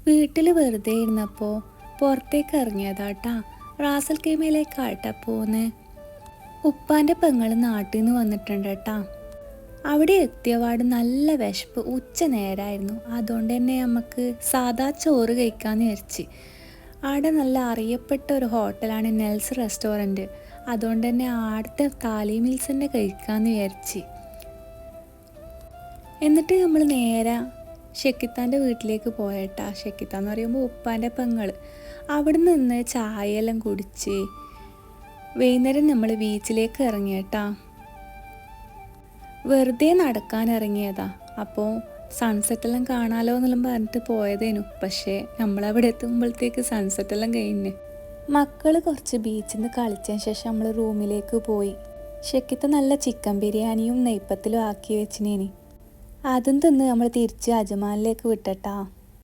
വീട്ടിൽ വെറുതെ ഇരുന്നപ്പോൾ പുറത്തേക്ക് ഇറങ്ങിയതാട്ടാ. റാസൽ കൈമയിലേക്കാട്ടാ പോന്ന്. ഉപ്പാൻ്റെ പെങ്ങൾ നാട്ടിൽ നിന്ന് വന്നിട്ടുണ്ട് കേട്ടാ. അവിടെ എത്തിയപാട് നല്ല വിശപ്പ്, ഉച്ച നേരമായിരുന്നു. അതുകൊണ്ട് തന്നെ നമുക്ക് സാദാ ചോറ് കഴിക്കാമെന്ന് വിചാരിച്ച്. അവിടെ നല്ല അറിയപ്പെട്ട ഒരു ഹോട്ടലാണ് നെൽസ് റെസ്റ്റോറൻറ്റ്. അതുകൊണ്ട് തന്നെ ആടുത്തെ താലി മീൽസ് തന്നെ കഴിക്കാമെന്ന് വിചാരിച്ച്. എന്നിട്ട് നമ്മൾ നേരെ ഷെക്കിത്താൻ്റെ വീട്ടിലേക്ക് പോയേട്ടാ. ഷെക്കിത്താന്ന് പറയുമ്പോൾ ഉപ്പാൻ്റെ പെങ്ങൾ. അവിടെ നിന്ന് ചായയെല്ലാം കുടിച്ച് വൈകുന്നേരം നമ്മൾ ബീച്ചിലേക്ക് ഇറങ്ങിയേട്ടാ. വെറുതെ നടക്കാൻ ഇറങ്ങിയതാ. അപ്പോൾ സൺസെറ്റെല്ലാം കാണാലോ എന്നെല്ലാം പറഞ്ഞിട്ട് പോയതേനു. പക്ഷേ നമ്മളവിടെ എത്തുമ്പോഴത്തേക്ക് സൺസെറ്റെല്ലാം കഴിഞ്ഞ്. മക്കൾ കുറച്ച് ബീച്ചിൽ നിന്ന് കളിച്ചതിന് ശേഷം നമ്മൾ റൂമിലേക്ക് പോയി. ഷെക്കിത്ത നല്ല ചിക്കൻ ബിരിയാണിയും നെയ്പ്പത്തിലും ആക്കി വെച്ചിനേനി. അതും തിന്ന് നമ്മൾ തിരിച്ച് അജ്മാനിലേക്ക് വിട്ടട്ടാ.